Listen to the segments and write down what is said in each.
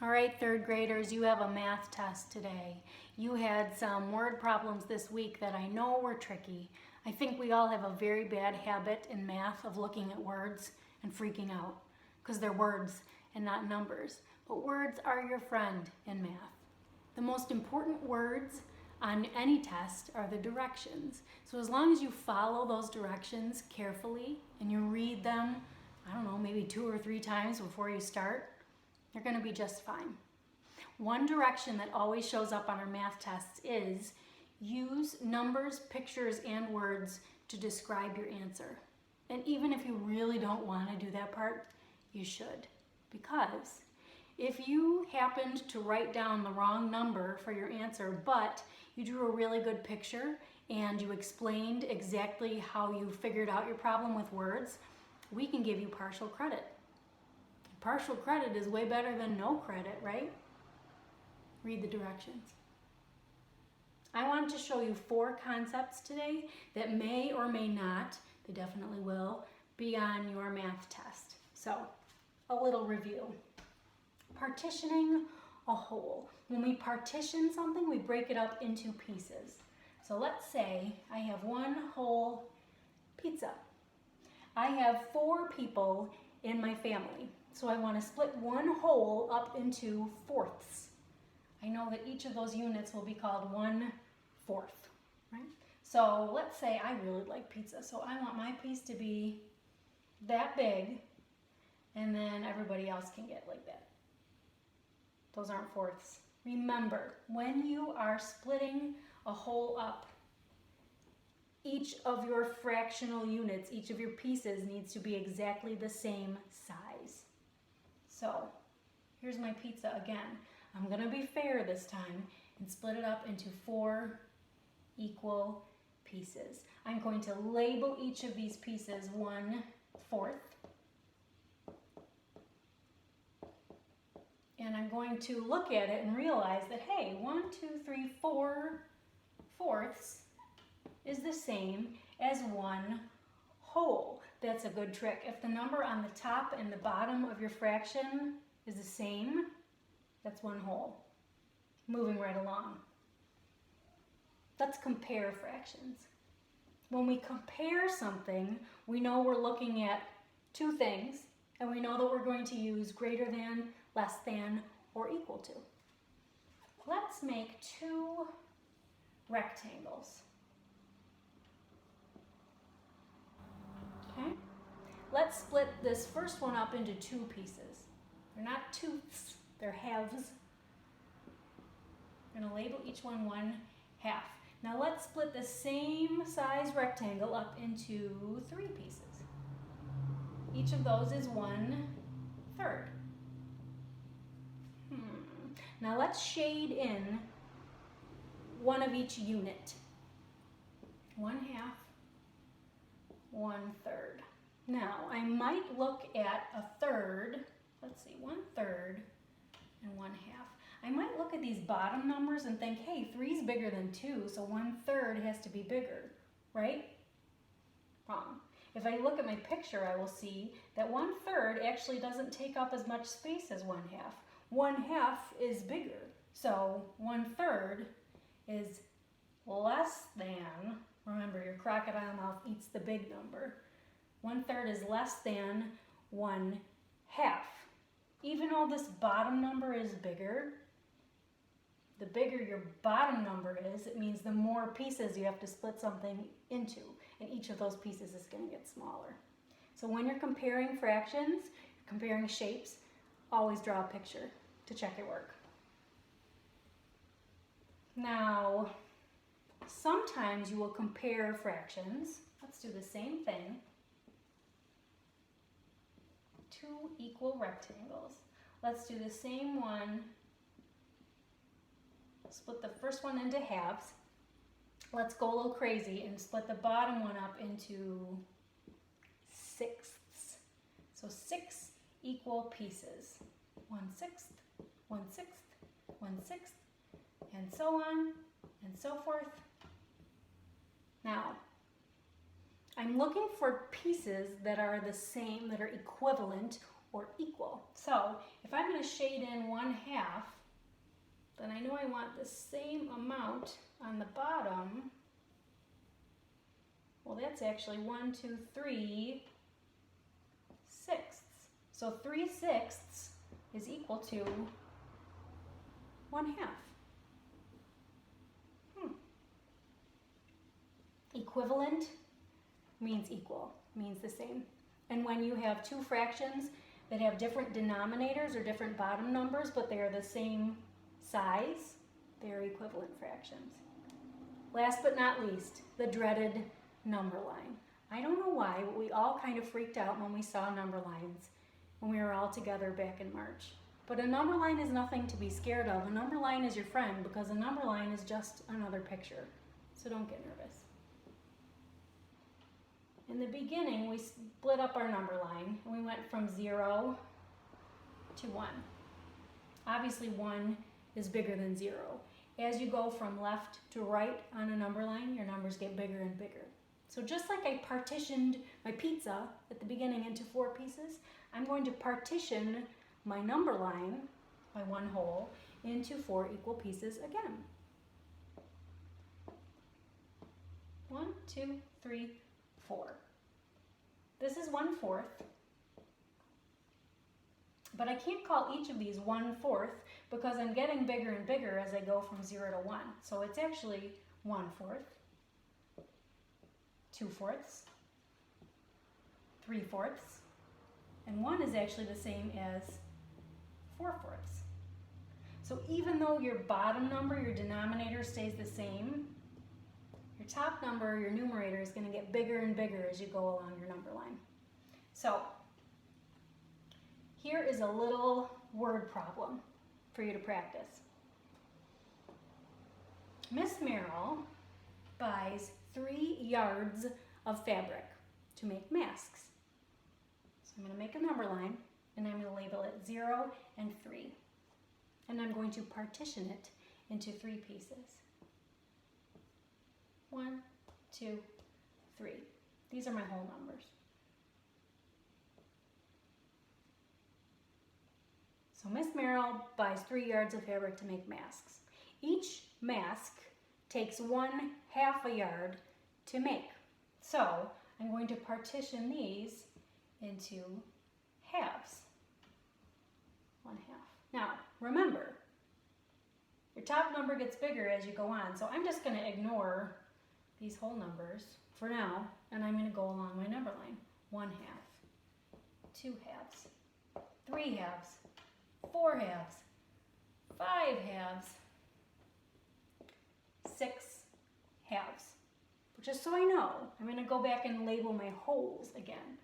All right, third graders, you have a math test today. You had some word problems this week that I know were tricky. I think we all have a very bad habit in math of looking at words and freaking out because they're words and not numbers. But words are your friend in math. The most important words on any test are the directions. So as long as you follow those directions carefully and you read them, I don't know, maybe 2 or 3 times before you start, you're going to be just fine. One direction that always shows up on our math tests is use numbers, pictures, and words to describe your answer. And even if you really don't want to do that part, you should. Because if you happened to write down the wrong number for your answer, but you drew a really good picture and you explained exactly how you figured out your problem with words, we can give you partial credit. Partial credit is way better than no credit, right? Read the directions. I wanted to show you 4 concepts today that may or may not, they definitely will, be on your math test. So, a little review. Partitioning a whole. When we partition something, we break it up into pieces. So let's say I have one whole pizza. I have 4 people in my family. So I want to split one whole up into fourths. I know that each of those units will be called 1/4, right? So let's say I really like pizza. So I want my piece to be that big, and then everybody else can get like that. Those aren't fourths. Remember, when you are splitting a whole up, each of your fractional units, each of your pieces needs to be exactly the same size. So here's my pizza again. I'm going to be fair this time and split it up into 4 equal pieces. I'm going to label each of these pieces 1/4. And I'm going to look at it and realize that, hey, 1, 2, 3, 4 fourths is the same as 1 whole. That's a good trick. If the number on the top and the bottom of your fraction is the same, that's 1 whole. Moving right along. Let's compare fractions. When we compare something, we know we're looking at 2 things, and we know that we're going to use greater than, less than, or equal to. Let's make 2 rectangles. Okay? Let's split this first one up into 2 pieces. They're not tooths, they're halves. We're going to label each one 1/2. Now let's split the same size rectangle up into 3 pieces. Each of those is 1/3. Now let's shade in one of each unit. 1/2, 1/3. Now I might look at a third, let's see, 1/3 and 1/2. I might look at these bottom numbers and think, hey, 3 is bigger than 2, so 1/3 has to be bigger, right? Wrong. If I look at my picture, I will see that 1/3 actually doesn't take up as much space as 1/2. 1/2 is bigger, so 1/3 is less than, remember your crocodile mouth eats the big number, 1/3 is less than 1/2. Even though this bottom number is bigger, the bigger your bottom number is, it means the more pieces you have to split something into, and each of those pieces is going to get smaller. So when you're comparing fractions, comparing shapes, always draw a picture to check your work. Now, sometimes you will compare fractions. Let's do the same thing. 2 equal rectangles. Let's do the same one. Split the first one into halves. Let's go a little crazy and split the bottom one up into 6ths. So 6 equal pieces. 1/6, 1/6, 1/6, and so on and so forth. Now, I'm looking for pieces that are the same, that are equivalent, or equal. So if I'm going to shade in 1/2, then I know I want the same amount on the bottom. Well, that's actually 1, 2, 3 sixths. So 3/6 is equal to 1/2. Equivalent means equal, means the same. And when you have two fractions that have different denominators or different bottom numbers, but they are the same size, they are equivalent fractions. Last but not least, the dreaded number line. I don't know why, but we all kind of freaked out when we saw number lines when we were all together back in March. But a number line is nothing to be scared of. A number line is your friend because a number line is just another picture. So don't get nervous. In the beginning, we split up our number line and we went from 0 to 1. Obviously 1 is bigger than 0. As you go from left to right on a number line, your numbers get bigger and bigger. So just like I partitioned my pizza at the beginning into 4 pieces, I'm going to partition my number line, my one whole, into 4 equal pieces again. 1, 2, 3, 4. This is 1/4, but I can't call each of these 1/4 because I'm getting bigger and bigger as I go from 0 to 1. So it's actually 1/4, 2/4, 3/4, and 1 is actually the same as 4/4. So even though your bottom number, your denominator, stays the same, your top number, your numerator, is going to get bigger and bigger as you go along your number line. So here is a little word problem for you to practice. Miss Merrill buys 3 yards of fabric to make masks. So I'm going to make a number line and I'm going to label it 0 and 3. And I'm going to partition it into 3 pieces. 1, 2, 3. These are my whole numbers. So Miss Merrill buys 3 yards of fabric to make masks. Each mask takes 1/2 a yard to make. So I'm going to partition these into halves. 1/2. Now remember, your top number gets bigger as you go on. So I'm just going to ignore these whole numbers for now, and I'm going to go along my number line. 1/2, 2 halves, 3 halves, 4 halves, 5 halves, 6 halves. But just so I know, I'm going to go back and label my wholes again.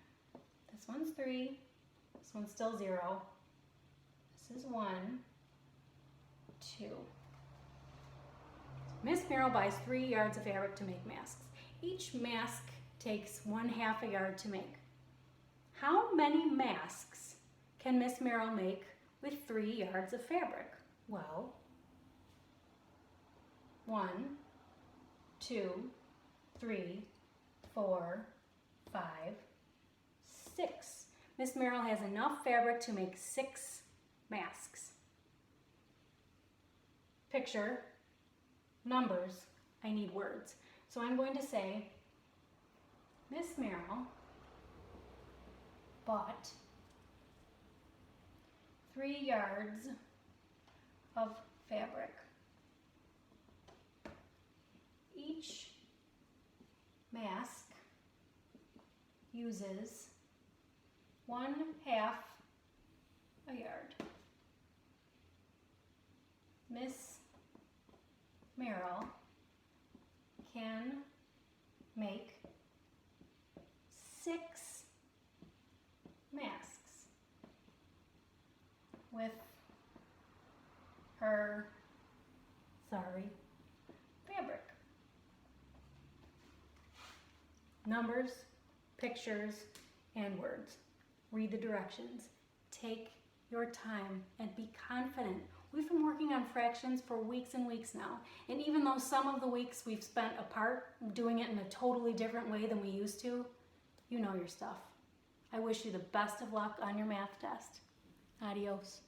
This one's 3, this one's still 0, this is 1, 2. Miss Merrill buys 3 yards of fabric to make masks. Each mask takes 1/2 a yard to make. How many masks can Miss Merrill make with 3 yards of fabric? Well, 1, 2, 3, 4, 5, 6. Miss Merrill has enough fabric to make 6 masks. Picture, numbers, I need words. So I'm going to say, Miss Merrill bought 3 yards of fabric. Each mask uses 1/2 a yard. Miss Merrill can make 6 masks with her, fabric. Numbers, pictures, and words. Read the directions. Take your time and be confident. We've been working on fractions for weeks and weeks now, and even though some of the weeks we've spent apart doing it in a totally different way than we used to, you know your stuff. I wish you the best of luck on your math test. Adios.